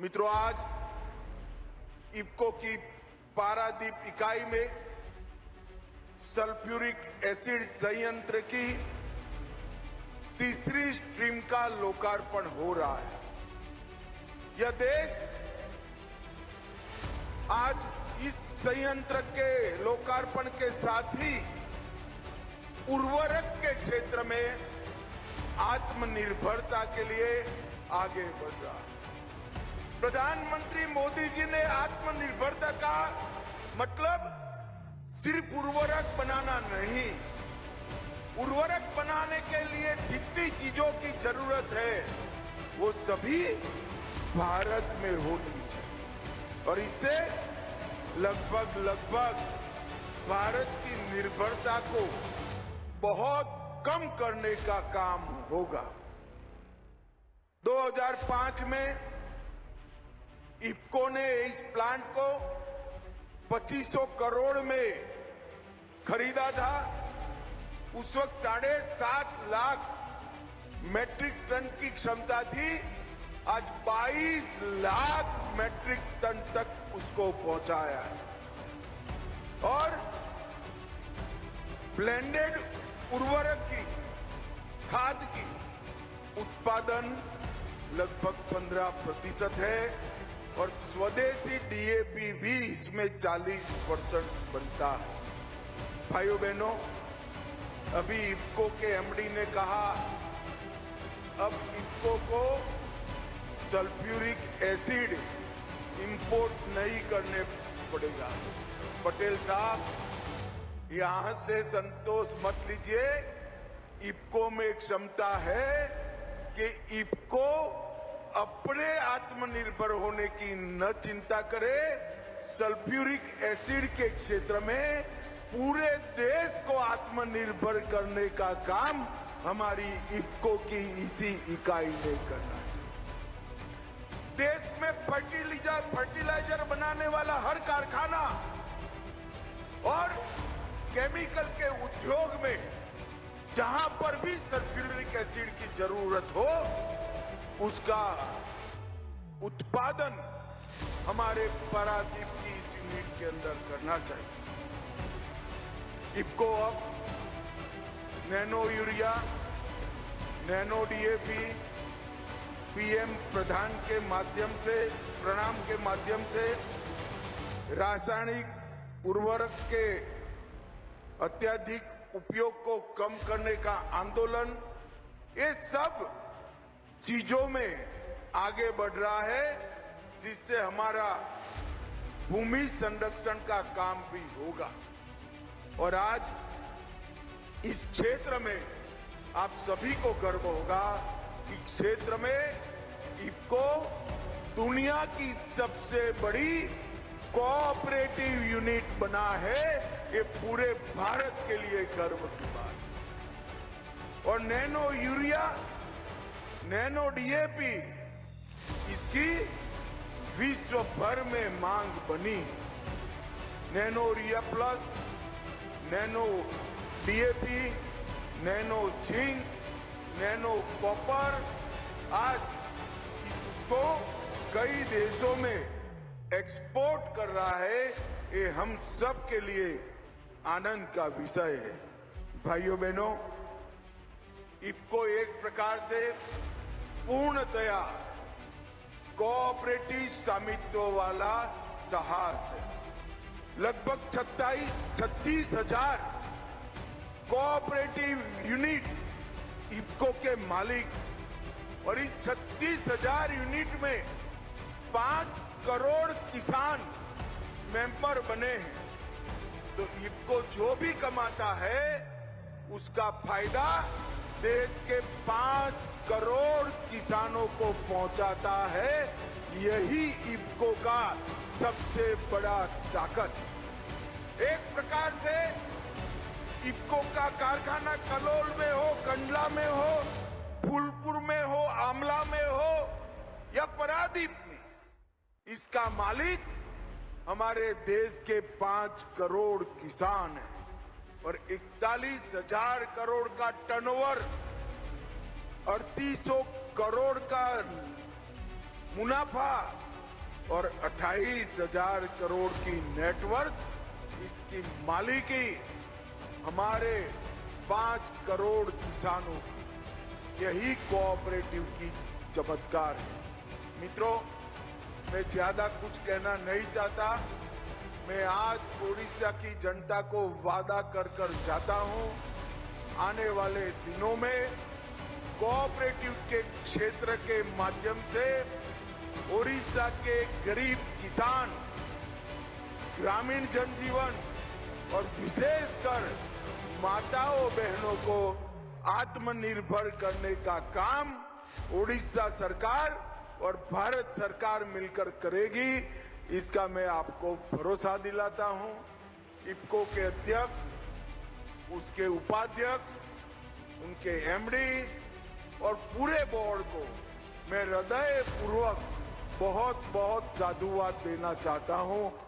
मित्रों, आज इफ्को की पारादीप इकाई में सल्फ्यूरिक एसिड संयंत्र की तीसरी स्ट्रीम का लोकार्पण हो रहा है। यह देश आज इस संयंत्र के लोकार्पण के साथ ही उर्वरक के क्षेत्र में आत्मनिर्भरता के लिए आगे बढ़ रहा है। प्रधानमंत्री मोदी जी ने आत्मनिर्भरता का मतलब सिर्फ उर्वरक बनाना नहीं, उर्वरक बनाने के लिए जितनी चीजों की जरूरत है वो सभी भारत में होनी चाहिए और इससे लगभग भारत की निर्भरता को बहुत कम करने का काम होगा। 2005 में इफ्को ने इस प्लांट को 2500 करोड़ में खरीदा था। उस वक्त 7.5 लाख मैट्रिक टन की क्षमता थी। आज 22 लाख मैट्रिक टन तक उसको पहुंचाया है और ब्लेंडेड उर्वरक की खाद की उत्पादन लगभग 15% है और स्वदेशी डीएपी भी इसमें 40% बनता है। भाइयों बहनों, अभी इफ्को के एमडी ने कहा अब इफ्को को सल्फ्यूरिक एसिड इंपोर्ट नहीं करने पड़ेगा। पटेल साहब, यहां से संतोष मत लीजिए। इफ्को में क्षमता है कि इफ्को अपने आत्मनिर्भर होने की न चिंता करे, सल्फ्यूरिक एसिड के क्षेत्र में पूरे देश को आत्मनिर्भर करने का काम हमारी इफ्को की इसी इकाई ने करना है। देश में फर्टिलाइजर बनाने वाला हर कारखाना और केमिकल के उद्योग में जहां पर भी सल्फ्यूरिक एसिड की जरूरत हो उसका उत्पादन हमारे पारादीप की इस यूनिट के अंदर करना चाहिए। इफ्को अब nano urea, nano DAP, PM प्रणाम के माध्यम से रासायनिक उर्वरक के अत्यधिक उपयोग को कम करने का आंदोलन, ये सब चीजों में आगे बढ़ रहा है जिससे हमारा भूमि संरक्षण का काम भी होगा। और आज इस क्षेत्र में आप सभी को गर्व होगा कि क्षेत्र में इफ्को दुनिया की सबसे बड़ी कोऑपरेटिव यूनिट बना है। ये पूरे भारत के लिए गर्व की बात है। और नैनो यूरिया, नैनो डीएपी, इसकी विश्व भर में मांग बनी। Nano urea plus, nano DAP, nano zinc, nano copper, आज इसको कई देशों में एक्सपोर्ट कर रहा है। ये हम सब के लिए आनंद का विषय है। भाइयों बहनों, इफ्को एक प्रकार से पूर्णतया कोऑपरेटिव स्वामित्व वाला साहस है। लगभग 36,000 कोऑपरेटिव यूनिट्स इफ्को के मालिक और इस 36,000 यूनिट में 5 करोड़ किसान मेंबर बने हैं। तो इफ्को जो भी कमाता है उसका फायदा देश के 5 करोड़ किसानों को पहुंचाता है। यही इफ्को का सबसे बड़ा ताकत। एक प्रकार से इफ्को का कारखाना कलोल में हो, कंडला में हो, फूलपुर में हो, आमला में हो या पारादीप में, इसका मालिक हमारे देश के 5 करोड़ किसान हैं और 41,000 करोड़ का टर्नओवर, 3800 करोड़ का मुनाफा और 28,000 करोड़ की नेटवर्थ, इसकी मालिकी हमारे 5 करोड़ किसानों की। यही कोऑपरेटिव की चमत्कार है। मित्रों, मैं ज्यादा कुछ कहना नहीं चाहता। मैं आज ओडिशा की जनता को वादा कर जाता हूं, आने वाले दिनों में कोऑपरेटिव के क्षेत्र के माध्यम से ओडिशा के गरीब किसान, ग्रामीण जनजीवन और विशेषकर माताओं बहनों को आत्मनिर्भर करने का काम ओडिशा सरकार और भारत सरकार मिलकर करेगी। इसका मैं आपको भरोसा दिलाता हूं। इफ्को के अध्यक्ष, उसके उपाध्यक्ष, उनके एमडी और पूरे बोर्ड को मैं हृदयपूर्वक बहुत बहुत साधुवाद देना चाहता हूं।